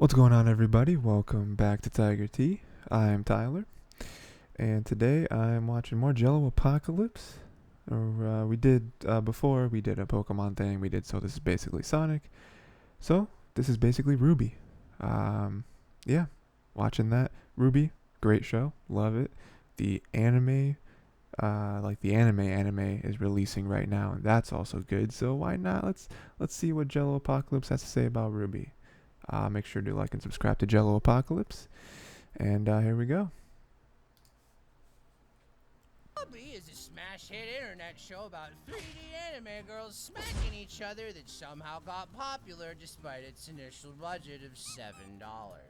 What's going on, everybody? Welcome back to Tiger T. I'm Tyler, and today I'm watching more Jello Apocalypse. We did before we did a Pokemon thing. So this is basically Sonic. So this is basically Ruby. Yeah, watching that Ruby, great show, love it. The anime, the anime is releasing right now, and that's also good. So why not? Let's see what Jello Apocalypse has to say about Ruby. Make sure to like and subscribe to Jello Apocalypse. And here we go. Ruby is a smash hit internet show about 3D anime girls smacking each other that somehow got popular despite its initial budget of $7.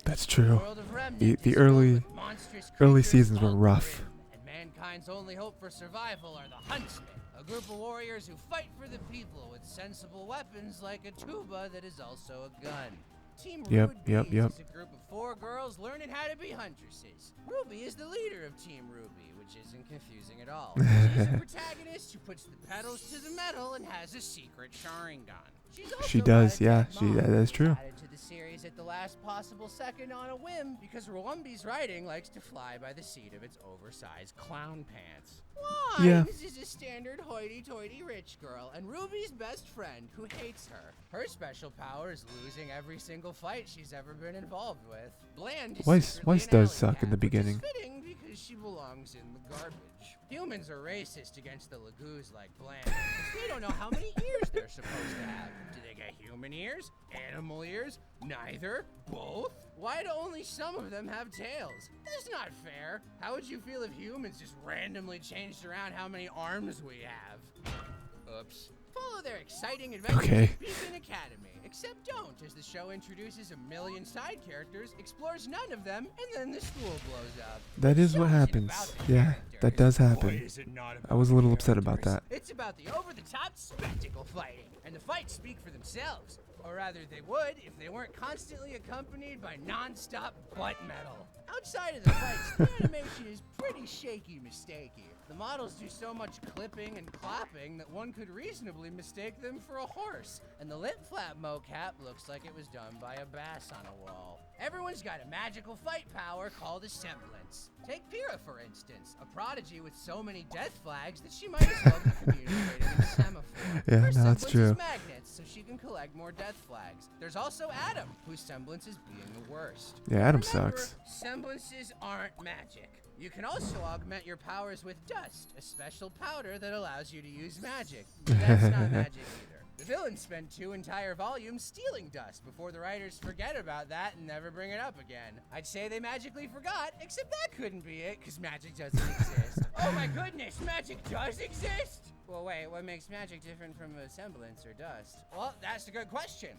That's true. World of Remnant The is filled early with monstrous early creatures seasons were called rough. Grimm, and mankind's only hope for survival are the Huntsmen, a group of warriors who fight for the people with sensible weapons like a tuba that is also a gun. Team Yep. Ruby is a group of 4 girls learning how to be huntresses. Ruby is the leader of Team Ruby, which isn't confusing at all. She's a protagonist who puts the pedals to the metal and has a secret Sharingan. She's also She does, got a yeah. dead mom That's who was true. added to the series at the last possible second on a whim because Rwambi's writing likes to fly by the seat of its oversized clown pants. Why? Yeah. This is a standard hoity-toity rich girl and Ruby's best friend who hates her. Her special power is losing every single fight she's ever been involved with. Bland is secretly Weiss an does alley suck cat, in the which beginning. is fitting because she belongs in the garbage. Humans are racist against the Lagoos like Bland because they don't know how many ears they're supposed to have. Do they get human ears? Animal ears? Neither? Both? Why do only some of them have tails? That's not fair. How would you feel if humans just randomly changed around how many arms we have? Oops. Follow their exciting adventures Okay. in Beacon Academy. Except don't, as the show introduces a million side characters, explores none of them, and then the school blows up. That is The what show isn't happens. about the Yeah, characters. that does Boy, happen. is it not I about was a the little upset about characters. that. It's about the over-the-top spectacle fighting, and the fights speak for themselves. Or rather, they would if they weren't constantly accompanied by non-stop butt metal. Outside of the fights, the animation is pretty shaky mistakey. The models do so much clipping and clapping that one could reasonably mistake them for a horse. And the lip flap mocap looks like it was done by a bass on a wall. Everyone's got a magical fight power called a semblance. Take Pyrrha, for instance, a prodigy with so many death flags that she might as well be communicating in semaphore. Yeah, Her no, that's semblance true. is magnets, so she can collect more death flags. There's also Adam, whose semblance is being the worst. Yeah, Adam Remember, sucks. semblances aren't magic. You can also augment your powers with dust, a special powder that allows you to use magic. But that's not magic either. The villains spend 2 entire volumes stealing dust before the writers forget about that and never bring it up again. I'd say they magically forgot, except that couldn't be it, because magic doesn't exist. Oh my goodness, magic does exist? Well, wait, what makes magic different from a semblance or dust? Well, that's a good question.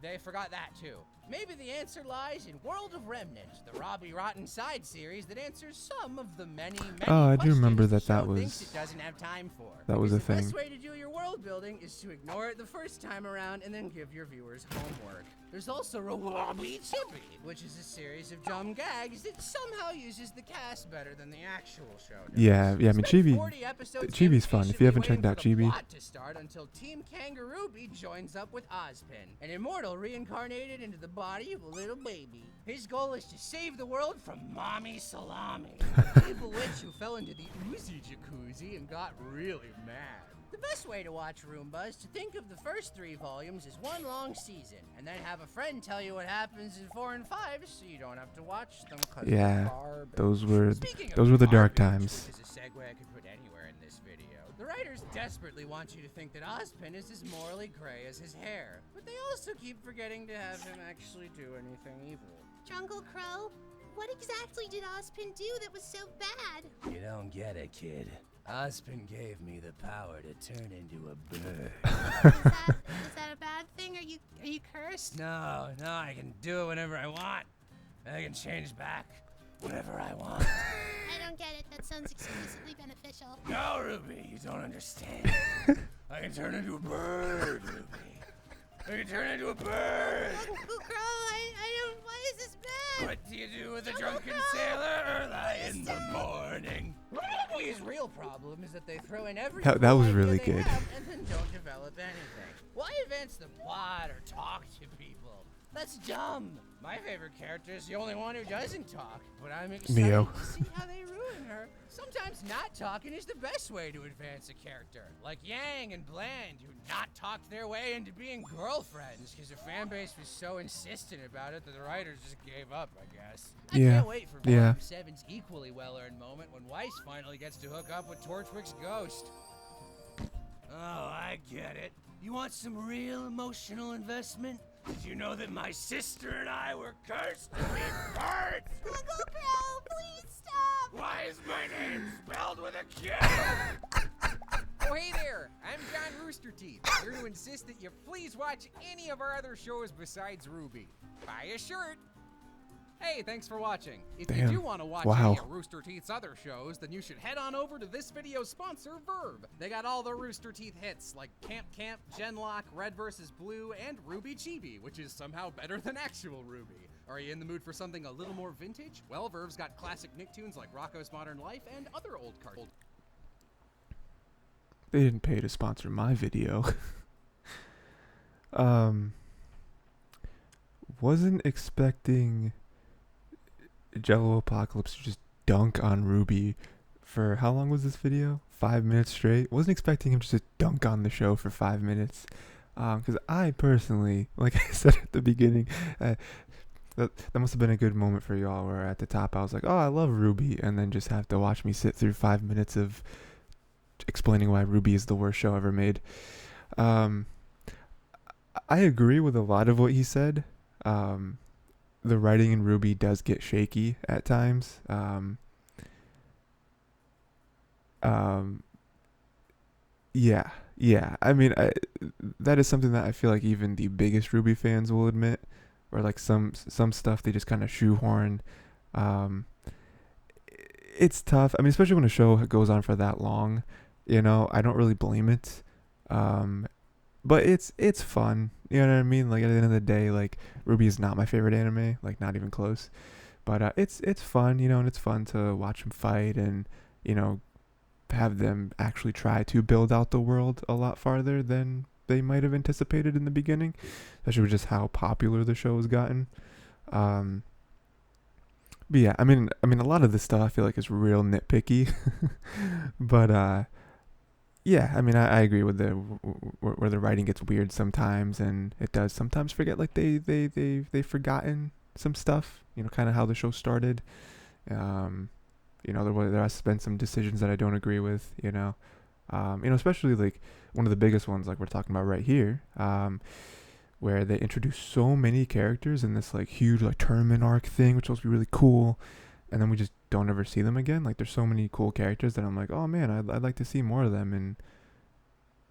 They forgot that too. Maybe the answer lies in World of Remnant, the Robbie Rotten side series that answers some of the many Oh, I do remember questions the that show was- thinks it doesn't have time for. that was a Because the thing. best way to do your world building is to ignore it the first time around and then give your viewers homework. There's also Robbie Chippy, which is a series of dumb gags that somehow uses the cast better than the actual show does. Yeah, I mean, Spent Chibi- 40 episodes Chibi's fun. If you impatiently haven't waiting checked out for the Chibi- plot to start until Team Kangaroo joins up with Ozpin, an immortal reincarnated into the body of a little baby. His goal is to save the world from Mommy Salami, an evil witch who fell into the Uzi jacuzzi and got really mad. The best way to watch Roomba is to think of the first 3 volumes as one long season, and then have a friend tell you what happens in 4 and 5 so you don't have to watch them 'cause they're Yeah, garbage. those were Speaking of those were the dark garbage, times. which is a segue I could put anywhere in this video. The writers desperately want you to think that Ozpin is as morally gray as his hair, but they also keep forgetting to have him actually do anything evil. Jungle Crow, what exactly did Ozpin do that was so bad? You don't get it, kid. Ozpin gave me the power to turn into a bird. Is that a bad thing? Are you cursed? No, I can do it whenever I want. I can change back whenever I want. I don't get it. That sounds exclusively beneficial. No, Ruby, you don't understand. I can turn into a bird, Ruby. I can turn into a bird. Jungle Crow, I don't. Why is this bad? What do you do with a drunken sailor early in the morning? Ruby's real problem is that they throw in every That cool was idea really they good. have and then don't develop anything. Why advance the plot or talk to people? That's dumb. My favorite character is the only one who doesn't talk, but I'm excited Neo. to see how they ruin her. Sometimes not talking is the best way to advance a character, like Yang and Bland, who not talked their way into being girlfriends because the fan base was so insistent about it that the writers just gave up, I guess. I Yeah. can't wait for Volume 7's equally well-earned moment when Weiss finally gets to hook up with Torchwick's ghost. Oh, I get it. You want some real emotional investment? Did you know that my sister and I were cursed to be birds? Uncle Crow, please stop! Why is my name spelled with a Q? Oh, hey there! I'm John Rooster Teeth, here to insist that you please watch any of our other shows besides Ruby. Buy a shirt! Hey, thanks for watching. If you Damn. do want to watch Wow. any of Rooster Teeth's other shows, then you should head on over to this video's sponsor, Verb. They got all the Rooster Teeth hits, like Camp Camp, Genlock, Red vs. Blue, and Ruby Chibi, which is somehow better than actual Ruby. Are you in the mood for something a little more vintage? Well, Verb's got classic Nicktoons like Rocko's Modern Life and other old cartoons. They didn't pay to sponsor my video. Wasn't expecting Jello Apocalypse to just dunk on Ruby for how long was this video? 5 minutes straight. Wasn't expecting him just to dunk on the show for 5 minutes. Because I personally, like I said at the beginning, that must have been a good moment for y'all where at the top I was like, oh, I love Ruby, and then just have to watch me sit through 5 minutes of explaining why Ruby is the worst show ever made. I agree with a lot of what he said. The writing in Ruby does get shaky at times. Yeah. I mean, that is something that I feel like even the biggest Ruby fans will admit. Or like some stuff they just kind of shoehorn. It's tough. I mean, especially when a show goes on for that long. You know, I don't really blame it. But it's fun. You know what I mean? Like at the end of the day, like Ruby is not my favorite anime, like not even close. But it's fun, you know, and it's fun to watch them fight and, you know, have them actually try to build out the world a lot farther than they might have anticipated in the beginning, especially with just how popular the show has gotten. But yeah, I mean a lot of this stuff I feel like is real nitpicky. But yeah, I mean, I agree with where the writing gets weird sometimes, and it does sometimes forget like they've forgotten some stuff. You know, kind of how the show started. You know, there has been some decisions that I don't agree with. You know, especially like one of the biggest ones, like we're talking about right here, where they introduced so many characters in this like huge like tournament arc thing, which was really cool, and then we just don't ever see them again. Like there's so many cool characters that I'm like, oh man, I'd like to see more of them, and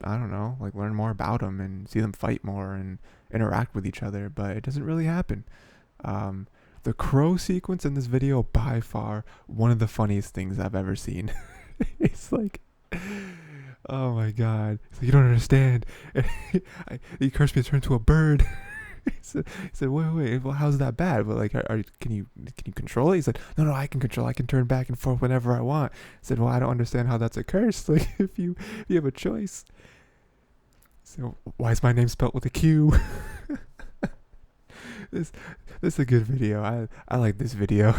I don't know, like learn more about them and see them fight more and interact with each other, but it doesn't really happen. The crow sequence in this video, by far one of the funniest things I've ever seen. It's like, oh my god, like, you don't understand. He cursed me to turn into a bird. He said, wait, well, how's that bad? But like, can you control it? He said, no, I can control. I can turn back and forth whenever I want. I said, well, I don't understand how that's a curse. Like, if you have a choice. So why is my name spelled with a Q? This is a good video. I like this video.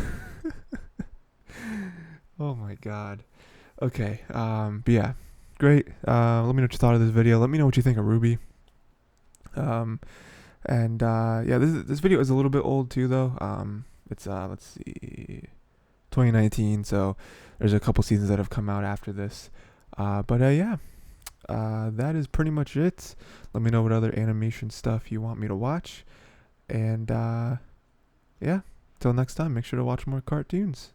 Oh my god. Okay. But yeah, great. Let me know what you thought of this video. Let me know what you think of Ruby. And yeah, this video is a little bit old too, though. It's let's see, 2019. So there's a couple seasons that have come out after this. But yeah, that is pretty much it. Let me know what other animation stuff you want me to watch. And yeah, till next time, make sure to watch more cartoons.